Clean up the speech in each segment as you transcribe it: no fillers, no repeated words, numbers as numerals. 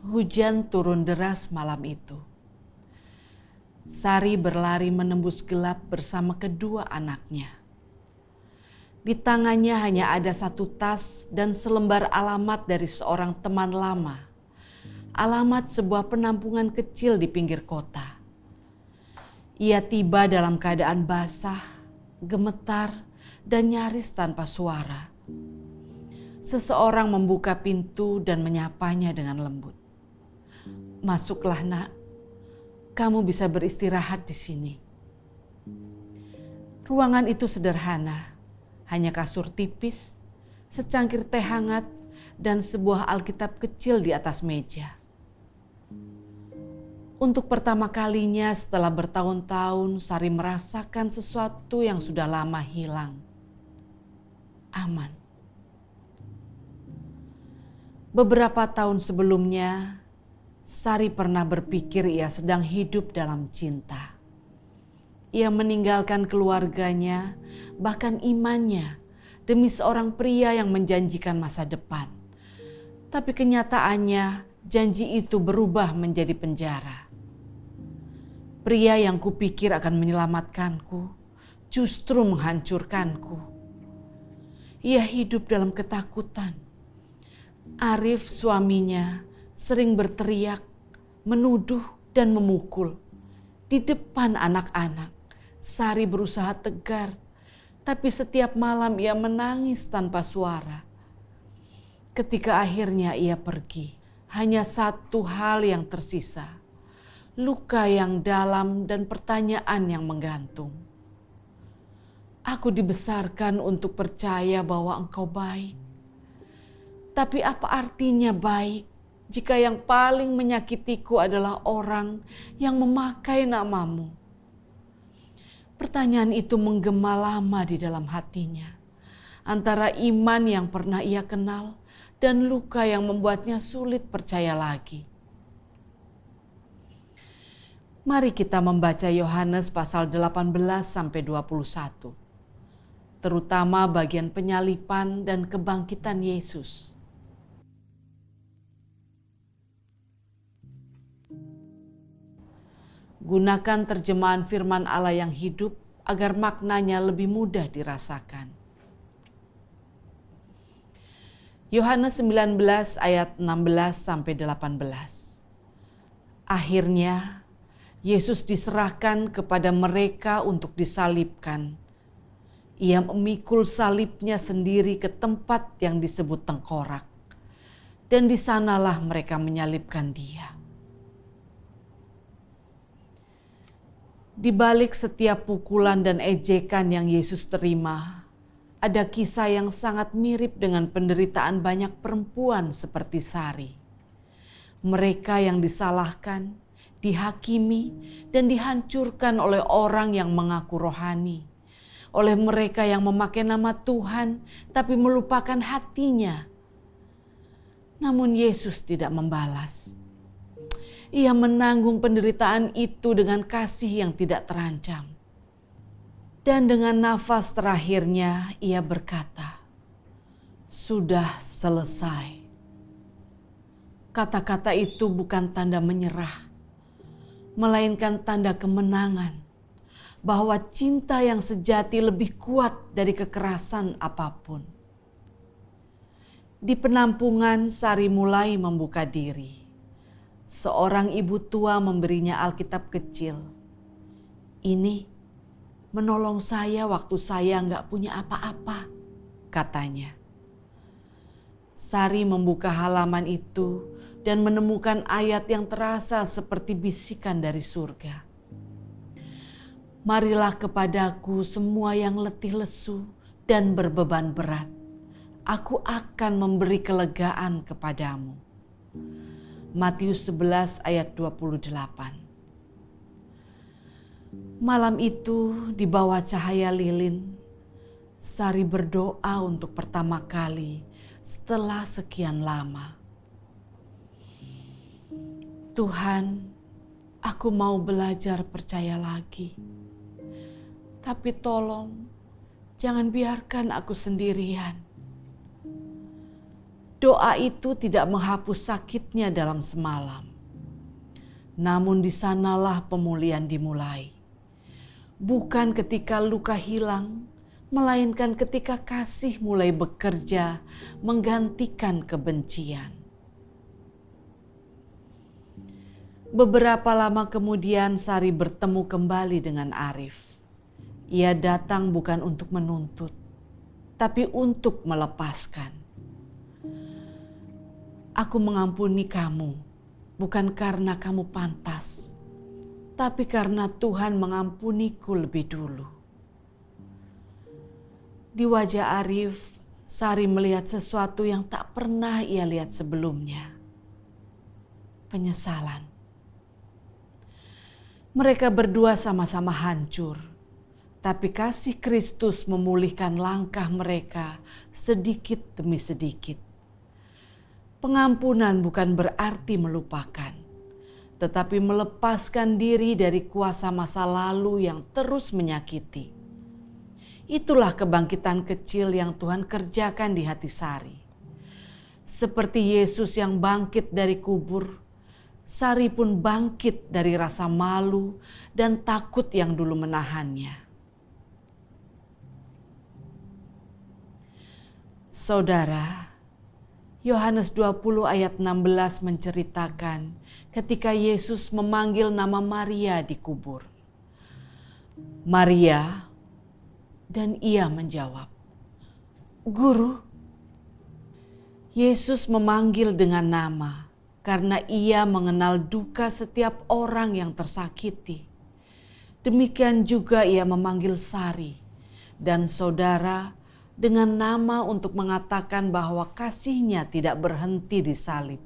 Hujan turun deras malam itu. Sari berlari menembus gelap bersama kedua anaknya. Di tangannya hanya ada satu tas dan selembar alamat dari seorang teman lama. Alamat sebuah penampungan kecil di pinggir kota. Ia tiba dalam keadaan basah, gemetar, dan nyaris tanpa suara. Seseorang membuka pintu dan menyapanya dengan lembut. "Masuklah, Nak. Kamu bisa beristirahat di sini." Ruangan itu sederhana, hanya kasur tipis, secangkir teh hangat, dan sebuah Alkitab kecil di atas meja. Untuk pertama kalinya setelah bertahun-tahun, Sari merasakan sesuatu yang sudah lama hilang. Aman. Beberapa tahun sebelumnya, Sari pernah berpikir ia sedang hidup dalam cinta. Ia meninggalkan keluarganya, bahkan imannya, demi seorang pria yang menjanjikan masa depan. Tapi kenyataannya, janji itu berubah menjadi penjara. Pria yang kupikir akan menyelamatkanku, justru menghancurkanku. Ia hidup dalam ketakutan. Arif, suaminya, sering berteriak, menuduh, dan memukul. Di depan anak-anak, Sari berusaha tegar, tapi setiap malam ia menangis tanpa suara. Ketika akhirnya ia pergi, hanya satu hal yang tersisa. Luka yang dalam dan pertanyaan yang menggantung. Aku dibesarkan untuk percaya bahwa engkau baik. Tapi apa artinya baik jika yang paling menyakitiku adalah orang yang memakai namamu? Pertanyaan itu menggema lama di dalam hatinya. Antara iman yang pernah ia kenal dan luka yang membuatnya sulit percaya lagi. Mari kita membaca Yohanes pasal 18-21. Terutama bagian penyaliban dan kebangkitan Yesus. Gunakan terjemahan firman Allah yang hidup agar maknanya lebih mudah dirasakan. Yohanes 19 ayat 16-18. Akhirnya Yesus diserahkan kepada mereka untuk disalibkan. Ia memikul salibnya sendiri ke tempat yang disebut tengkorak. Dan di sanalah mereka menyalibkan dia. Di balik setiap pukulan dan ejekan yang Yesus terima, ada kisah yang sangat mirip dengan penderitaan banyak perempuan seperti Sari. Mereka yang disalahkan, dihakimi, dan dihancurkan oleh orang yang mengaku rohani. Oleh mereka yang memakai nama Tuhan tapi melupakan hatinya. Namun Yesus tidak membalas. Ia menanggung penderitaan itu dengan kasih yang tidak terancam. Dan dengan nafas terakhirnya ia berkata, "Sudah selesai." Kata-kata itu bukan tanda menyerah, melainkan tanda kemenangan. Bahwa cinta yang sejati lebih kuat dari kekerasan apapun. Di penampungan, Sari mulai membuka diri. Seorang ibu tua memberinya Alkitab kecil. "Ini menolong saya waktu saya nggak punya apa-apa," katanya. Sari membuka halaman itu dan menemukan ayat yang terasa seperti bisikan dari surga. "Marilah kepadaku semua yang letih lesu dan berbeban berat. Aku akan memberi kelegaan kepadamu." Matius 11 ayat 28. Malam itu di bawah cahaya lilin, Sari berdoa untuk pertama kali setelah sekian lama. Tuhan, aku mau belajar percaya lagi. Tapi tolong, jangan biarkan aku sendirian. Doa itu tidak menghapus sakitnya dalam semalam. Namun di sanalah pemulihan dimulai. Bukan ketika luka hilang, melainkan ketika kasih mulai bekerja menggantikan kebencian. Beberapa lama kemudian Sari bertemu kembali dengan Arif. Ia datang bukan untuk menuntut, tapi untuk melepaskan. Aku mengampuni kamu, bukan karena kamu pantas, tapi karena Tuhan mengampuniku lebih dulu. Di wajah Arif, Sari melihat sesuatu yang tak pernah ia lihat sebelumnya. Penyesalan. Mereka berdua sama-sama hancur, tapi kasih Kristus memulihkan langkah mereka sedikit demi sedikit. Pengampunan bukan berarti melupakan, tetapi melepaskan diri dari kuasa masa lalu yang terus menyakiti. Itulah kebangkitan kecil yang Tuhan kerjakan di hati Sari. Seperti Yesus yang bangkit dari kubur, Sari pun bangkit dari rasa malu dan takut yang dulu menahannya. Saudara, Yohanes 20 ayat 16 menceritakan ketika Yesus memanggil nama Maria di kubur. Maria, dan ia menjawab, Guru. Yesus memanggil dengan nama karena ia mengenal duka setiap orang yang tersakiti. Demikian juga ia memanggil Sari dan saudara dengan nama untuk mengatakan bahwa kasihnya tidak berhenti di salib,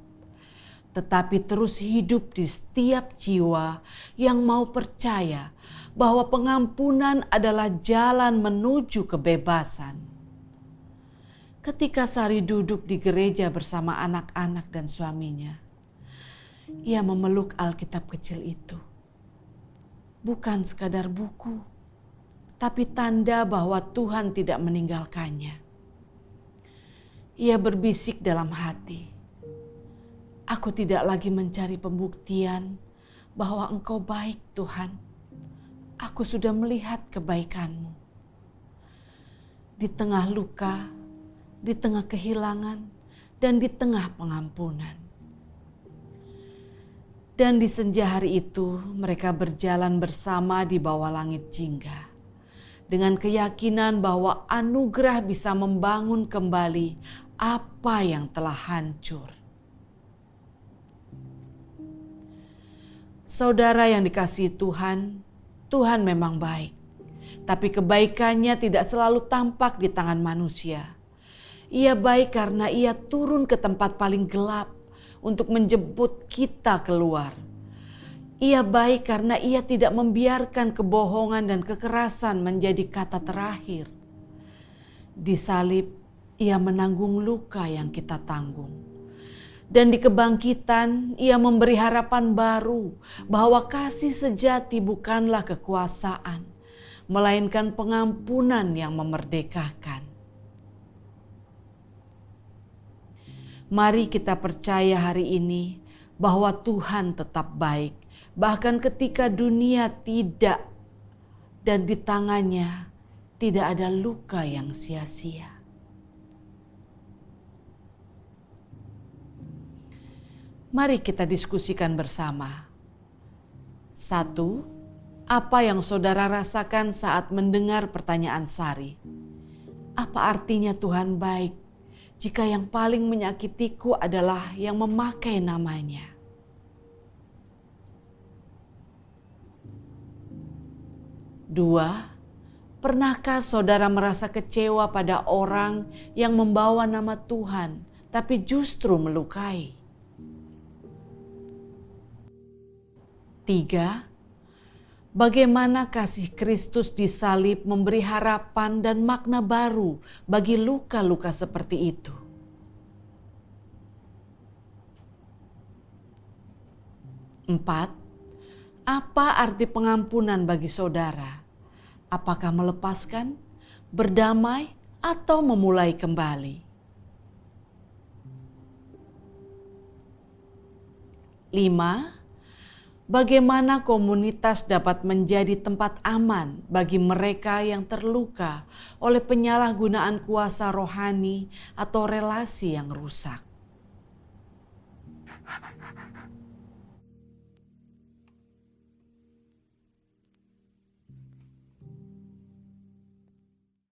tetapi terus hidup di setiap jiwa yang mau percaya bahwa pengampunan adalah jalan menuju kebebasan. Ketika Sari duduk di gereja bersama anak-anak dan suaminya, ia memeluk Alkitab kecil itu. Bukan sekadar buku, tapi tanda bahwa Tuhan tidak meninggalkannya. Ia berbisik dalam hati, aku tidak lagi mencari pembuktian bahwa Engkau baik, Tuhan. Aku sudah melihat kebaikan-Mu. Di tengah luka, di tengah kehilangan, dan di tengah pengampunan. Dan di senja hari itu mereka berjalan bersama di bawah langit jingga. Dengan keyakinan bahwa anugerah bisa membangun kembali apa yang telah hancur. Saudara yang dikasihi Tuhan, Tuhan memang baik. Tapi kebaikannya tidak selalu tampak di tangan manusia. Ia baik karena ia turun ke tempat paling gelap untuk menjemput kita keluar. Ia baik karena ia tidak membiarkan kebohongan dan kekerasan menjadi kata terakhir. Di salib, ia menanggung luka yang kita tanggung. Dan di kebangkitan, ia memberi harapan baru bahwa kasih sejati bukanlah kekuasaan, melainkan pengampunan yang memerdekakan. Mari kita percaya hari ini bahwa Tuhan tetap baik, bahkan ketika dunia tidak, dan di tangannya tidak ada luka yang sia-sia. Mari kita diskusikan bersama. 1. Apa yang saudara rasakan saat mendengar pertanyaan Sari? Apa artinya Tuhan baik jika yang paling menyakitiku adalah yang memakai namanya? 2. Pernahkah saudara merasa kecewa pada orang yang membawa nama Tuhan tapi justru melukai? 3. Bagaimana kasih Kristus di salib memberi harapan dan makna baru bagi luka-luka seperti itu. Empat, apa arti pengampunan bagi saudara? Apakah melepaskan, berdamai, atau memulai kembali? 5. Bagaimana komunitas dapat menjadi tempat aman bagi mereka yang terluka oleh penyalahgunaan kuasa rohani atau relasi yang rusak?